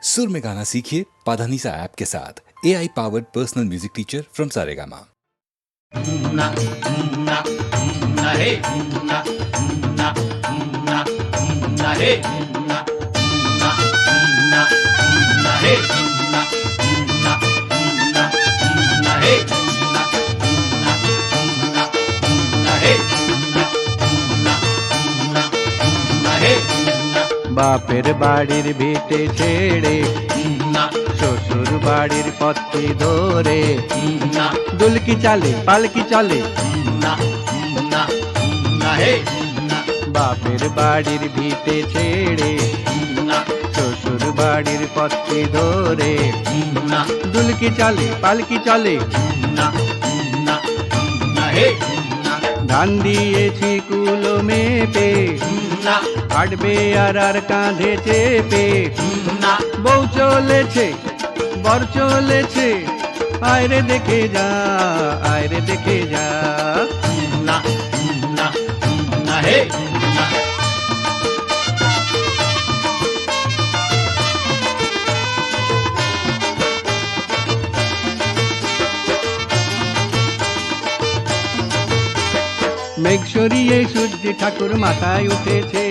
सुर में गाना सीखिए पाधानीसा ऐप के साथ AI powered personal music teacher from Saregama. বাপের বাড়ির ভিটে ছেড়ে শ্বশুর বাড়ির পথে ধরে দুলকি চালে পালকি চলে বাপের বাড়ির ভিটে ছেড়ে শ্বশুর বাড়ির পথে ধরে দুলকি চালে পালকি চলে ধান দিয়েছি কুলো মেপে হাঁটবে আর কাঁধে চেপে বউ চলেছে বর চলেছে আয়রে দেখে যা আয়রে দেখে যা মেঘ সরিয়ে সূর্য ঠাকুর মাথায় উঠেছে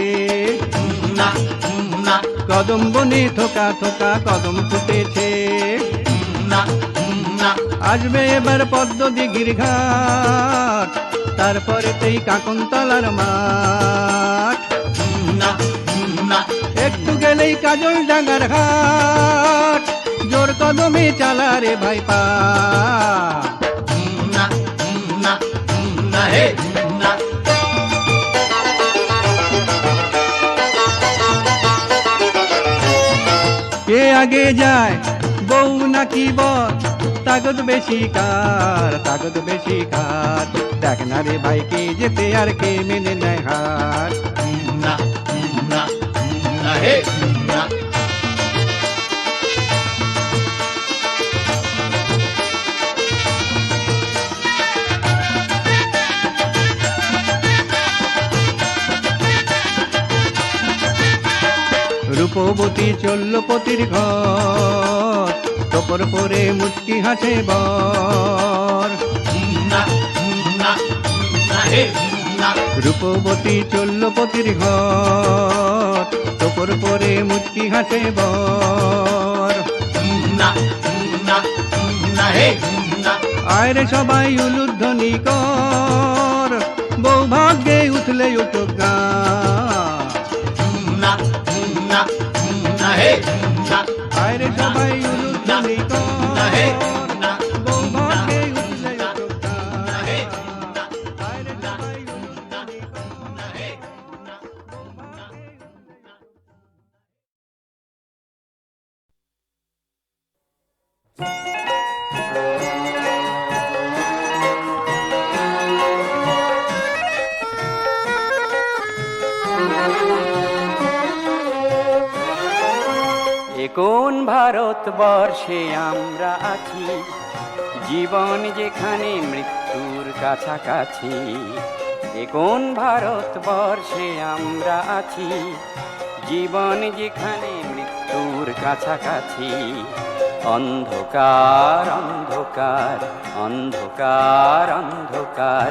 কদম বনে থোকা থোকা কদম ফুটেছে আসবে এবার পদ্ম দিঘির ঘাট তারপরে তেই কাকনতলার মাঠ একটু গেলেই কাজল ডাঙ্গার ঘাট জোর কদমে চালা রে ভাই পা কে আগে যায় বউ নাকি বর তাগদ বেশি কার তাগদ বেশি কার দেখ না রে ভাই কে যেতে আর কে মেনে নেয় হার রূপবতী চলল পতির ঘর তোপর পরে মুচকি হাসে বর রূপবতী চলল পতির ঘর তোপর পরে মুচকি হাসে বর আয়রে সবাই উলুধ্বনি কর বউ ভাগ্যে উঠলে উঠুক আয়রে সবাই উলুধ্বনি কর বউ ভাগ্যে উঠলে উঠুক আয়রে সবাই উলুধ্বনি কোন ভারতবর্ষে আমরা আছি জীবন যেখানে মৃত্যুর কাছাকাছি কোন ভারতবর্ষে আমরা আছি জীবন যেখানে মৃত্যুর কাছাকাছি অন্ধকার অন্ধকার অন্ধকার অন্ধকার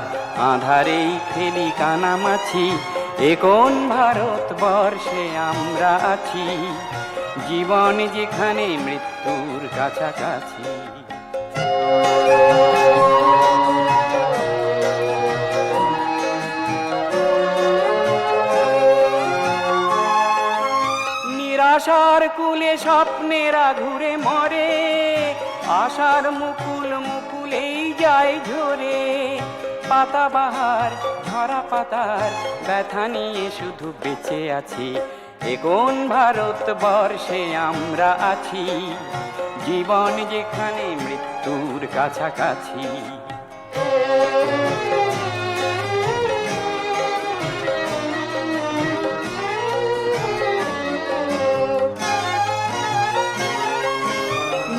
আঁধারেই খেলি কানামাছি কোন ভারতবর্ষে আমরা আছি জীবন যেখানে মৃত্যুর কাছাকাছি নিরাশার কুলে স্বপ্নেরা ঘুরে মরে আশার মুকুল মুকুলেই যায় ঝরে পাতাবাহার ঝরা পাতার ব্যথা নিয়ে শুধু বেঁচে আছি কোন ভারতবর্ষে আমরা আছি জীবন যেখানে মৃত্যুর কাছাকাছি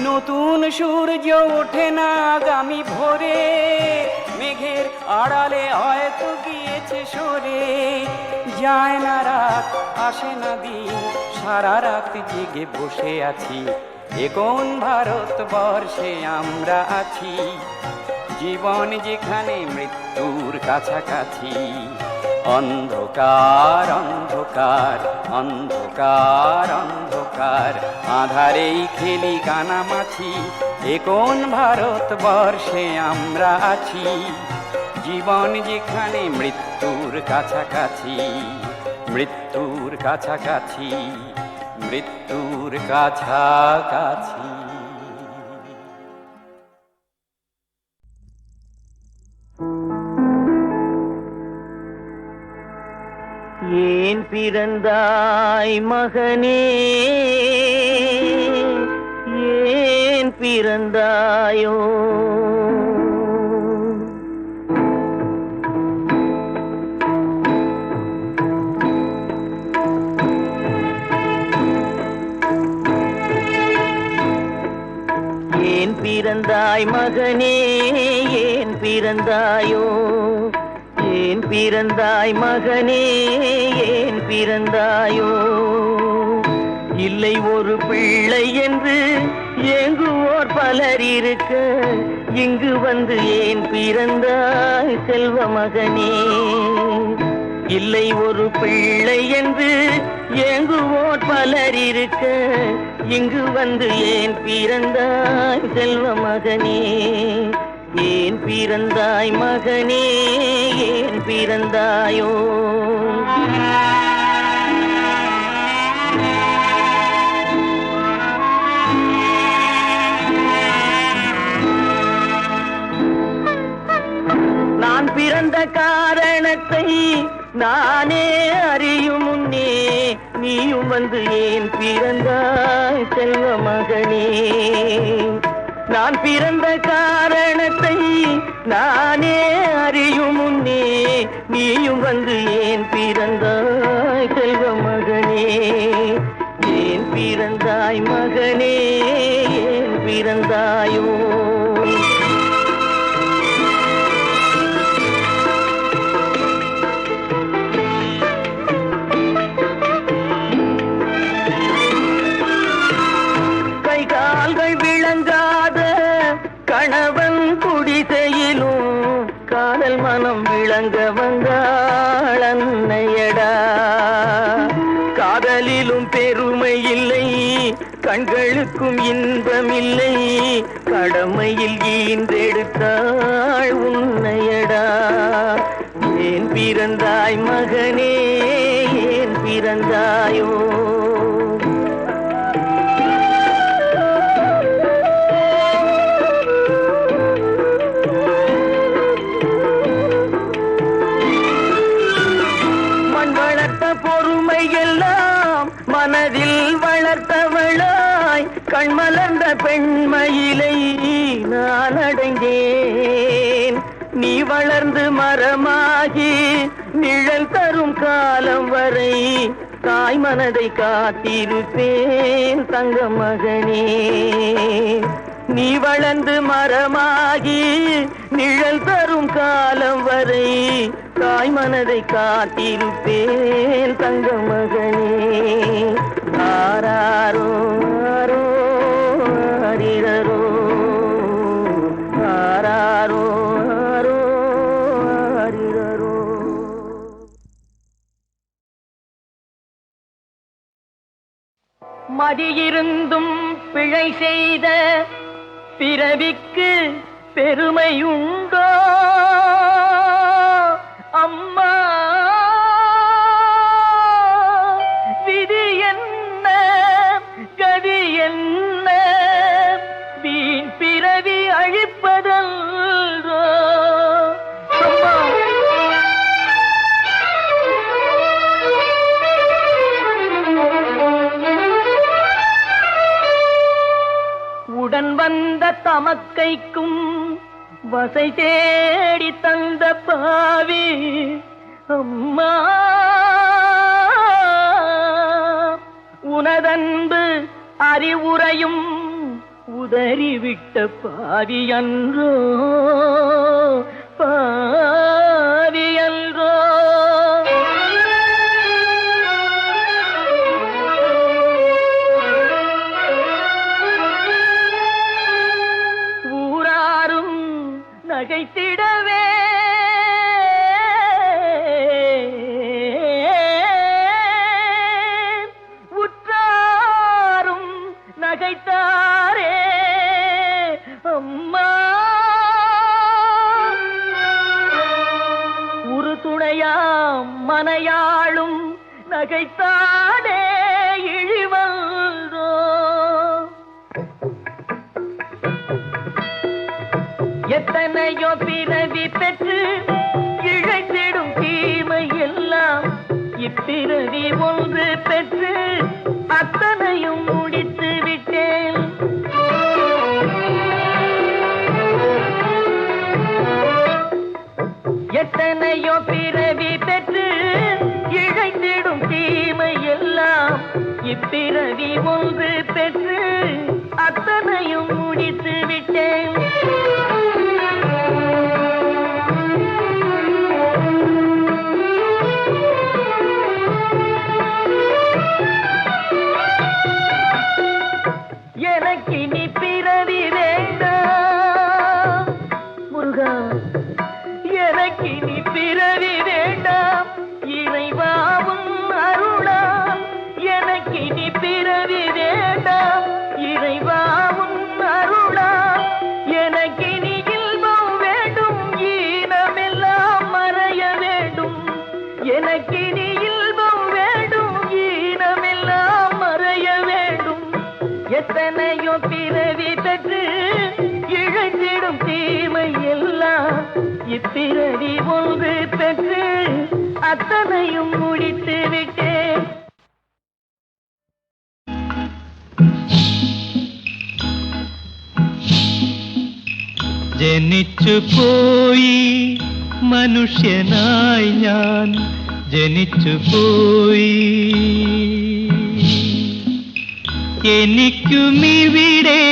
নতুন সূর্য ওঠে না আগামী ভোরে মেঘের আড়ালে হয়তো গিয়েছে গেছে সরে, যায় না রাত আসে না দিন, সারা রাত জেগে বসে আছি, এ কোন ভারতবর্ষে আমরা আছি, জীবন যেখানে মৃত্যুর কাছাকাছি, অন্ধকার অন্ধকার অন্ধকার অন্ধকার, আঁধারেই খেলি কানামাছি, এ কোন ভারতবর্ষে আমরা আছি, জীবন যেখানে মৃত্যুর কাছাকাছি, মৃত্যুর কাছাকাছি, মৃত্যুর কাছাকাছি। ஏன் பிறந்தாய் மகனே, ஏன் பிறந்தாயோ, ஏன் பிறந்தாய் மகனே, ஏன் பிறந்தாயோ, ஏன் பிறந்தாய் மகனே, ஏன் பிறந்தாயோ, இல்லை ஒரு பிள்ளை என்று ஏங்குவோர் பலர் இருக்க, இங்கு வந்து ஏன் பிறந்தாய் செல்வ மகனே, இல்லை ஒரு பிள்ளை என்று ஏங்குவோர் பலர் இருக்க, இங்கு வந்து ஏன் பிறந்தாய் செல்வ மகனே, ஏன் பிறந்தாய் மகனே, ஏன் பிறந்தாயோ. நான் பிறந்த காரணத்தை நானே அறியும் முன்னே, நீயும் வந்து ஏன் பிறந்தாய் செல்வ மகனே, நான் பிறந்த காரணத்தை நானே அறியும் முன்னே, நீயும் வந்து ஏன் பிறந்தாய் செல்வ மகனே, ஏன் பிறந்தாய் மகனே, ஏன் பிறந்தாயோ. கணவன் குடிசையிலும் காதல் மனம் விளங்க வந்தாள் அன்னையடா, காதலிலும் பெருமை இல்லை, கண்களுக்கும் இன்பமில்லை, கடமையில் ஈன்றெடுத்தாள் உன்னையடா, ஏன் பிறந்தாய் மகனே, ஏன் பிறந்தாயோ. பொறுமையெல்லாம் மனதில் வளர்த்தவளாய், கண்மலர்ந்த பெண்மயிலை நான் அடைந்தேன், நீ வளர்ந்து மரமாகி நிழல் தரும் காலம் வரை, தாய் மனதை காத்திருப்பேன் தங்க மகனே, நீ வளர்ந்து மரமாகி நிழல் தரும் காலம் வரை, தாய் மனதை காத்திருப்பேன் தங்க மகனே. ஆராரோ ஆரோ அரிரரோ, ஆராரோ ஆரோ அரிரரோ. மதியிருந்தும் பிழை செய்த பிறவிக்கு பெருமையுண்டோ அம்மா, விதி என்ன கதி என்ன, வீண் பிறவி அழிப்பதல்றோ அம்மா. உடன் வந்த தமக்கைக்கும் வசை தேடி தந்த பாவி அம்மா, உனதன்பு அறிவுரையும் உதறிவிட்ட பாவி அன்றோ, பாவி அன்றோ. நகைத்தாரே அம்மா. ஒரு துணையாம் மனையாளும் நகைத்தானே இழிவந்தோ. எத்தனையோ பிறவி பெற்று இழைத்திடும் தீமை எல்லாம் இப்பிறவி ஒன்று பெற்று அத்தனையும் முடித்து விட்டேன். எத்தனையோ பிறவி பெற்று இழைத்திடும் தீமை எல்லாம் இப்பிறவி ஒன்று பெற்று அத்தனையும் முடித்து விட்டேன். எனக்கினி பிறவி வேண்டாம் முருகா, எனக்கினி பிறவி வேண்டாம் இறைவாவும் அருளாம். எனக்கினி பிறவி வேண்டாம் இறைவாவும் அருளாம். எனக்கினி இல்பம் வேண்டும் ஈனமெல்லாம் மறைய வேண்டும். எனக்கினி இல்பம் வேண்டும் ஈனமெல்லாம் மறைய வேண்டும். எத்தனையோ பிறவி பெற்று இழைத்திடும் தீமை எல்லாம் இப்பிறவி ஒன்று பெற்று அத்தனையும் முடித்து விட்டேன். ജനിച്ചു പോയി മനുഷ്യനായി ഞാൻ ജനിച്ചു പോയി. എനിക്കുമിവിടെ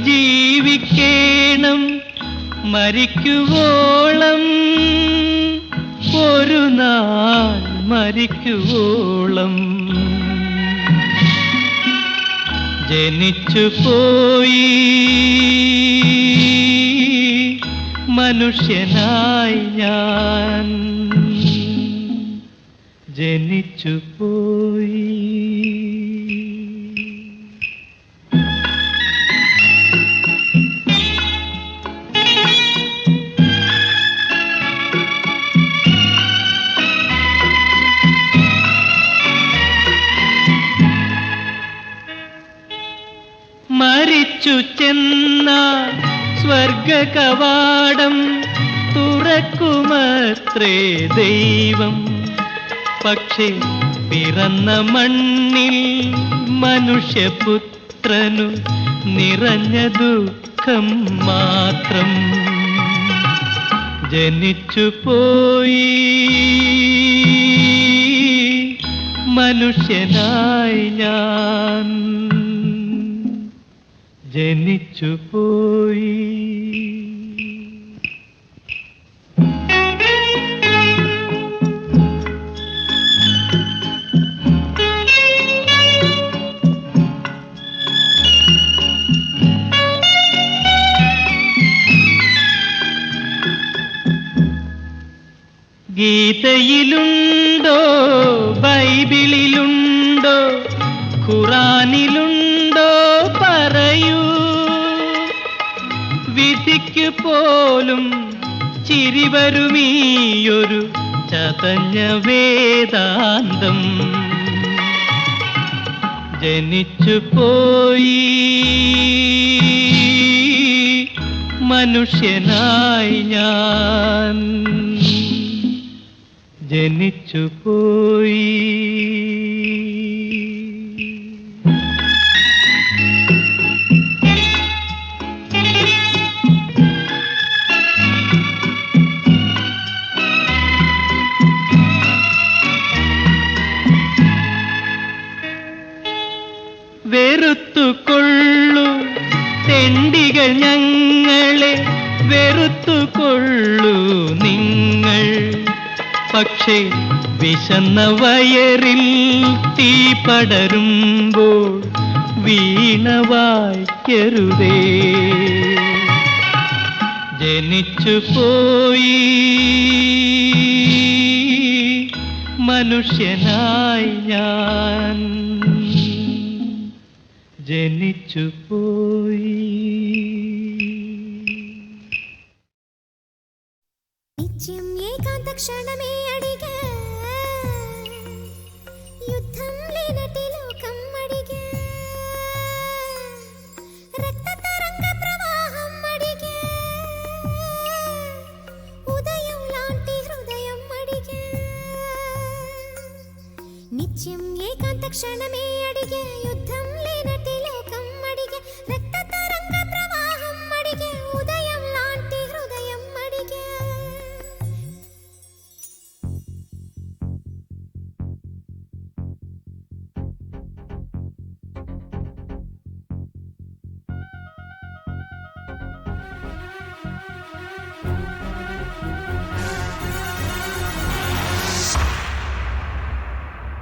ജീവിക്കണം മരിക്കുവോളം, ഒരു നാൾ മരിക്കുവോളം. ജനിച്ചു പോയി മനുഷ്യനായി ഞാൻ ജനിച്ചു പോയി. മരിച്ചു ചെന്നാൽ സ്വർഗകവാടം തുറക്കുമത്രേ ദൈവം. പക്ഷേ പിറന്ന മണ്ണിൽ മനുഷ്യപുത്രനു നിറഞ്ഞ ദുഃഖം മാത്രം. ജനിച്ചു പോയി മനുഷ്യനായി ഞാൻ ജനിച്ചു പോയി. ഗീതയിലുണ്ടോ ബൈബിളിലുണ്ടോ ഖുറാനിലുണ്ടോ പറയൂ. വിധിക്ക് പോലും ചിരി വരുമീയൊരു ചതഞ്ഞ വേദാന്തം. ജനിച്ചു പോയി മനുഷ്യനായി ഞാൻ ജനിച്ചു പോയി. വെറുത്തുകൊള്ളു തെണ്ടികൾ ഞങ്ങളെ, വെറുത്തുകൊള്ളു നിങ്ങൾ. പക്ഷേ വിശന്ന വയറിൽ തീ പടരുമ്പോൾ വീണ വായിക്കരുതേ. ജനിച്ചു പോയി മനുഷ്യനായി ഞാൻ జనిచుపోయి నిత్యం ఏకాంత క్షణమే అడిగా యుద్ధం లేనటి లోకం అడిగా రక్త తరంగ ప్రవాహం అడిగా ఉదయం లాంటి హృదయం అడిగా నిత్యం ఏకాంత క్షణమే అడిగా యుద్ధం లేనటి లోకం అడిగా రక్త తరంగ ప్రవాహం అడిగా ఉదయం లాంటి హృదయం అడిగా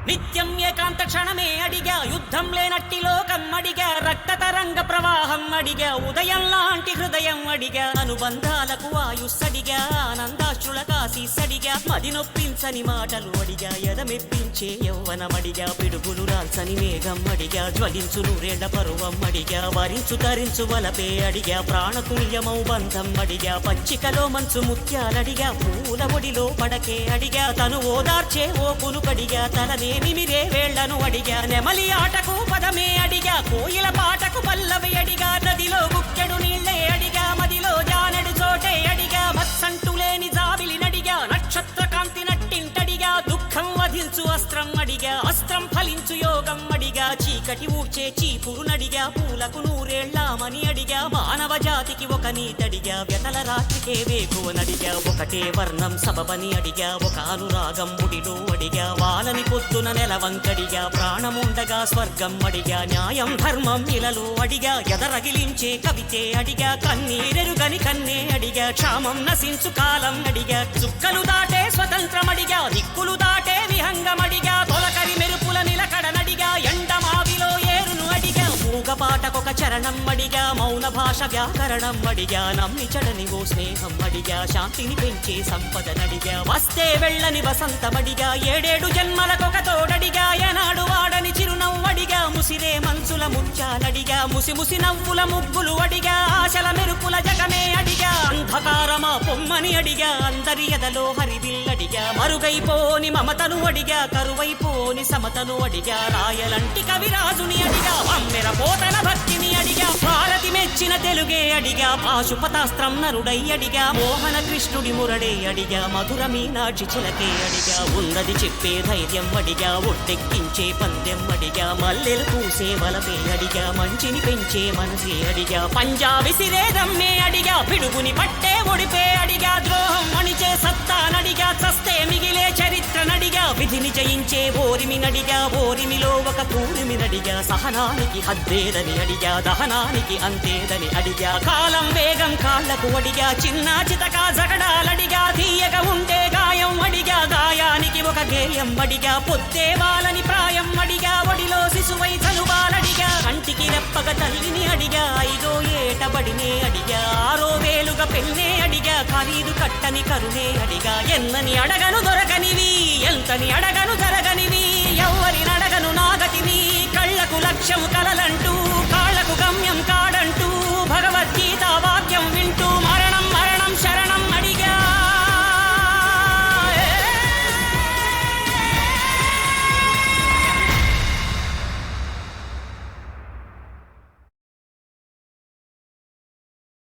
నిత్యం ఏకాంత క్షణమే అడిగా యుద్ధం లేనట్టి లోకం అడిగా రక్త తరంగ ప్రవాహం అడిగా ఉదయం లాంటి హృదయం అడిగా అనుబంధాలకు ఆయుస్సడిగా ఆనందాశ్రుల కాశీసడిగా మది నొప్పించని మాటలు అడిగా ఎదమెప్పించే యౌవనమడిగా పిడుగులు రాల్చని మేఘం అడిగా జ్వలించు నూరేళ్ల పరువం అడిగా వరించు తరించు వలపే అడిగా ప్రాణతుల్యమౌ బంధం అడిగా పచ్చికలో మంచు ముత్యాలడిగా పూల ఒడిలో పడకే అడిగా తను ఓదార్చే ఓ కునుకడిగా తలనే నిమిరే వేళ్లను అడిగా నెమలి ఆటకు పదమే అడిగా కోయిల పాటకు పల్లవి అడిగా నదిలో గుక్కెడు నీళ్లే అడిగా మదిలో జానెడు చోటే అడిగా మత్సంటు లేని జాబిలి నడిగా నక్షత్ర కాంతి నట్టింటడిగా దుఃఖం వధించు అస్త్రం అడిగా అస్త్రం ఫలించు యోగం అడిగా చీకటి ఊడ్చే చీపురు నడిగా పూలకు నూరేళ్లామని అడిగా మానవ జాతికి ఒక నీతడిగా వ్యతల రాత్రికే వేకువనడిగా ఒకటే వర్ణం సబబని అడిగా ఒక అనురాగం ముడిలో అడిగా వాలని పొద్దున నెలవంకడిగా ప్రాణముండగా స్వర్గం అడిగా న్యాయం ధర్మం ఇలలో అడిగా ఎదరగిలించే కవితే అడిగా కన్నీరెరుగని కన్నే అడిగా క్షామం నశించు కాలం అడిగా చుక్కలు దాటే స్వతంత్రం అడిగా దిక్కులు దాటే విహంగమడిగా తొలకరి మెరుపుల నిలకడనడిగా ఎండమావిలో ఏరును అడిగా మూగపాటకొక చరణం అడిగా మౌన భాష వ్యాకరణం అడిగా నమ్మి చడని ఓ స్నేహం అడిగా శాంతిని పెంచే సంపదనడిగా వస్తే వెళ్ళని వసంతమడిగా ఏడేడు జన్మలకొక తోడడిగా ఎనాడు వాడని చిరునవ్వడిగా ముసిరే మంచుల ముత్యాలడిగా ముసి ముసి నవ్వుల ముగ్గులు అడిగా ఆశల మెరుపుల జగమే అడిగా అంధకారమా పొమ్మని అడిగా అందరి ఎదలో హరివిల్లడిగా మరుగైపోని మమతను అడిగా కరువైపోని సమతను అడిగా రాయలంటి కవిరాజుని అడిగా అమ్మెర పోతన భక్తిని అడిగా భారతి మెచ్చిన తెలుగే అడిగా పాశుపతాస్త్రం నరుడై అడిగా మోహన కృష్ణుడి మురడే అడిగా మధుర మీనాక్షి చిలకే అడిగా ఉన్నది చెప్పే ధైర్యం అడిగా ఒట్టెక్కించే పందెం అడిగా మల్లెలు పూసే వలపే అడిగా మంచిని పెంచే మనసే అడిగా పంజాబీ సిరేదమ్మే అడిగా పిడుగుని పట్టే ఒడిపే అడిగా ద్రోహం అణిచే సత్తానడిగా చస్తే మిగిలే చరిత్ర నడిగా విధిని జయించే ఓరిమి నడిగా ఓరిమిలో ఒక కూరిమి నడిగా సహనానికి హద్దేదని అడిగా దహనానికి అంతేదని అడిగా కాలం వేగం కాళ్లకు అడిగా చిన్న చితకా జగడాలడిగా తీయగా ఉంటే గాయం అడిగా గాయానికి ఒక గేయం అడిగా పొద్దే వాళ్ళని ప్రాయం అడిగా ఒడిలో శిశువై చనువాలడిగా కంటికి రెప్పగ తల్లిని అడిగా ఐదో ఏటబడినే అడిగా ఆరో వేలుగా పెళ్ళే అడిగా ఖరీదు కట్టని కరుణే అడిగా ఎన్నని అడగను దొరకనివి ఎంతని అడగను జరగనివి ఎవరిని అడగను నాగతిని కళ్ళకు లక్ష్యం కలలంటూ